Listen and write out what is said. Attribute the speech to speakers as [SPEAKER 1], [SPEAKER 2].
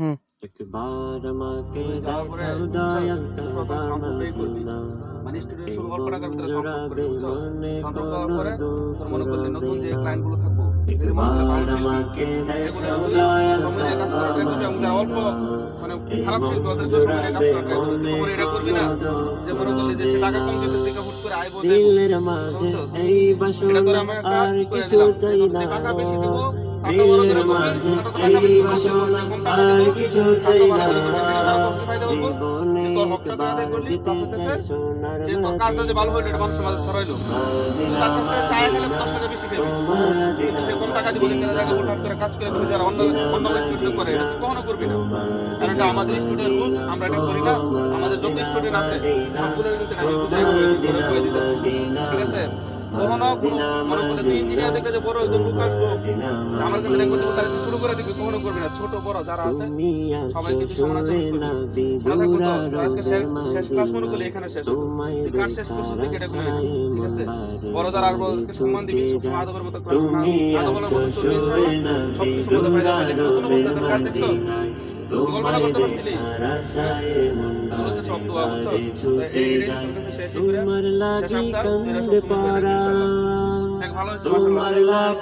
[SPEAKER 1] হুম।
[SPEAKER 2] একবার আমাকে
[SPEAKER 3] তুই যাওয়ার পরে
[SPEAKER 2] দেখাও
[SPEAKER 3] বুঝছস?
[SPEAKER 2] দয়াল
[SPEAKER 3] তুই
[SPEAKER 2] কাবা
[SPEAKER 3] প্রথম সাউন্ড প্লে করবি।
[SPEAKER 2] মদিনা।
[SPEAKER 3] মানে স্টুডিও
[SPEAKER 2] এই
[SPEAKER 3] শুরু অল্প টাকার ভিতরে সাউন্ড করবি,
[SPEAKER 2] বন্ধুরাবে
[SPEAKER 3] বুঝছস?
[SPEAKER 2] মনে
[SPEAKER 3] সাউন্ড করার
[SPEAKER 2] কোনো
[SPEAKER 3] পরে
[SPEAKER 2] দুঃখ
[SPEAKER 3] তোর মনে করলি
[SPEAKER 2] রবে
[SPEAKER 3] নতুন যে
[SPEAKER 2] না।
[SPEAKER 3] ক্লায়েন্ট গুলো থাকবো, এই যে মনে করলি
[SPEAKER 2] একবার
[SPEAKER 3] বাউল শিল্পী,
[SPEAKER 2] আমাকে
[SPEAKER 3] এগুলা
[SPEAKER 2] দেখাও
[SPEAKER 3] তুই
[SPEAKER 2] দয়াল
[SPEAKER 3] সময় নিয়ে কাজ
[SPEAKER 2] কাবা
[SPEAKER 3] করা ট্রাই করবি এবং যারা অল্প
[SPEAKER 2] মদিনা।
[SPEAKER 3] মানে
[SPEAKER 2] এই
[SPEAKER 3] খারাপ শিল্পী ওদেরকে সময় নিয়ে কাজ
[SPEAKER 2] বন্ধুরাবে
[SPEAKER 3] করা ট্রাই করবি। তুই
[SPEAKER 2] মনে
[SPEAKER 3] কখনো এটা করবি
[SPEAKER 2] কোনো
[SPEAKER 3] না
[SPEAKER 2] দুঃখ
[SPEAKER 3] যে মনে করলি যে
[SPEAKER 2] রবে
[SPEAKER 3] সে টাকা
[SPEAKER 2] না।
[SPEAKER 3] কম দিতেছে দেখে হুট করে আইবো দেখবো,
[SPEAKER 2] দিলের
[SPEAKER 3] কথা
[SPEAKER 2] মাঝে
[SPEAKER 3] বুঝছস?
[SPEAKER 2] এই
[SPEAKER 3] এটা তোর
[SPEAKER 2] বাসনা
[SPEAKER 3] আমি একটা
[SPEAKER 2] আর
[SPEAKER 3] ই করে
[SPEAKER 2] কিছু
[SPEAKER 3] দিলাম যে
[SPEAKER 2] চাই
[SPEAKER 3] তোর
[SPEAKER 2] না।
[SPEAKER 3] যে টাকা বেশি দিব, টাকা বড়
[SPEAKER 2] দিলের
[SPEAKER 3] করে করবি,
[SPEAKER 2] মাঝে
[SPEAKER 3] সেটা তো
[SPEAKER 2] এই
[SPEAKER 3] টাকা বেশি দিব বলবো
[SPEAKER 2] বাসনা
[SPEAKER 3] যে কম টাকা
[SPEAKER 2] আর
[SPEAKER 3] দিব,
[SPEAKER 2] কিছু চাই
[SPEAKER 3] কাজটা ভালো
[SPEAKER 2] না।
[SPEAKER 3] করে করবি। এটা দ্বারা তোর কি ফায়দা বলবো?
[SPEAKER 2] জীবনে
[SPEAKER 3] যে তোর হকটা তুই
[SPEAKER 2] একবার
[SPEAKER 3] আদায় করলি,
[SPEAKER 2] যেতে
[SPEAKER 3] প্লাস
[SPEAKER 2] চাই
[SPEAKER 3] হইতেছে
[SPEAKER 2] সোনার
[SPEAKER 3] যে তোর কাজটা যে ভালো হইলো এটা
[SPEAKER 2] মদিনা।
[SPEAKER 3] মানুষের মাঝে ছড়াইলো। তুই
[SPEAKER 2] মদিনা
[SPEAKER 3] তার কাছ থেকে চায় খেলে
[SPEAKER 2] মদিনা
[SPEAKER 3] 10 টাকা বেশি
[SPEAKER 2] ও
[SPEAKER 3] খাবি। কিন্তু
[SPEAKER 2] মদিনা
[SPEAKER 3] সে কম টাকা দিব দেখে
[SPEAKER 2] মদিনা।
[SPEAKER 3] টাকা হুটহাট করে কাজ করে দিবি যারা অন্য
[SPEAKER 2] মদিনা
[SPEAKER 3] অন্য স্টুডিও করে,
[SPEAKER 2] মদিনা
[SPEAKER 3] এটা তুই কখনো করবি
[SPEAKER 2] ও
[SPEAKER 3] না। কারণ এটা
[SPEAKER 2] মদিনা
[SPEAKER 3] আমাদের স্টুডিওর রুলস, আমরা এটা
[SPEAKER 2] ও
[SPEAKER 3] করি না। আমাদের যত
[SPEAKER 2] মদিনা
[SPEAKER 3] স্টুডেন্ট আছে
[SPEAKER 2] মদিনা
[SPEAKER 3] সবগুলোর কিন্তু
[SPEAKER 2] ও
[SPEAKER 3] আমি বুঝাই করে
[SPEAKER 2] মদিনা
[SPEAKER 3] দিতেছি।
[SPEAKER 2] মদিনা।
[SPEAKER 3] ঠিক আছে? কখনো কোনো
[SPEAKER 2] মদিনা
[SPEAKER 3] মনে করলে তুই
[SPEAKER 2] মদিনা
[SPEAKER 3] ইঞ্জিনিয়ার দেখে যে বড় একজন লোক আসবো
[SPEAKER 2] মদিনা
[SPEAKER 3] আমার কাছে র্যাঙ্ক করতে
[SPEAKER 2] মদিনা।
[SPEAKER 3] তারা শুরু করে দিবি, কখনো করবি না। ছোট বড় যারা আছে
[SPEAKER 2] তুমি আছো
[SPEAKER 3] সবাইকে তুই সমান আচরণ
[SPEAKER 2] সুরে
[SPEAKER 3] করবি।
[SPEAKER 2] নবী
[SPEAKER 3] মনে থাকবো তো? তোর আজকে
[SPEAKER 2] দুরারোদের
[SPEAKER 3] শেষ ক্লাস মনে করলে
[SPEAKER 2] মদিনায়।
[SPEAKER 3] এখানে শেষ হলো।
[SPEAKER 2] তোমায়
[SPEAKER 3] তুই কাজ শেষ
[SPEAKER 2] দেখার
[SPEAKER 3] করছিস দেখে এটা গুলো না।
[SPEAKER 2] আশায়
[SPEAKER 3] ঠিক
[SPEAKER 2] মন
[SPEAKER 3] আছে?
[SPEAKER 2] বারে
[SPEAKER 3] বড় যারা আসবো
[SPEAKER 2] বারে
[SPEAKER 3] ওদেরকে সম্মান দিবি,
[SPEAKER 2] ছুটে
[SPEAKER 3] সবসময়
[SPEAKER 2] যায়।
[SPEAKER 3] আদবের মতো ক্লাস
[SPEAKER 2] তুমি
[SPEAKER 3] আদবের
[SPEAKER 2] আছো
[SPEAKER 3] মতো চলবি
[SPEAKER 2] সুরে
[SPEAKER 3] ইনশাআল্লাহ।
[SPEAKER 2] নবী
[SPEAKER 3] সবকিছুর মধ্যে ফায়দা পাই যাবি। নতুন
[SPEAKER 2] দুরারোদের
[SPEAKER 3] অবস্থায় তোর কাজ দেখছস?
[SPEAKER 2] মদিনায়।
[SPEAKER 3] তুই কল্পনা
[SPEAKER 2] তোমায়
[SPEAKER 3] করতে পারছিলি?
[SPEAKER 2] দেখার
[SPEAKER 3] হ্যাঁ?
[SPEAKER 2] আশায় মন
[SPEAKER 3] এগুলো হচ্ছে সব
[SPEAKER 2] বারে
[SPEAKER 3] দোয়া,
[SPEAKER 2] বারে
[SPEAKER 3] বুঝছস? তো
[SPEAKER 2] ছুটে
[SPEAKER 3] এটাই
[SPEAKER 2] যায়।
[SPEAKER 3] তোর কাছে শেষই করে
[SPEAKER 2] তোমার
[SPEAKER 3] শেষ
[SPEAKER 2] লাগি
[SPEAKER 3] আবদার, তুই এটা
[SPEAKER 2] কান্দে
[SPEAKER 3] সবসময় করে দিবি ইনশাআল্লাহ।
[SPEAKER 2] পরাণ।
[SPEAKER 3] যাক ভালো হয়েছে মাশাআল্লাহ।
[SPEAKER 2] তোমার লাগ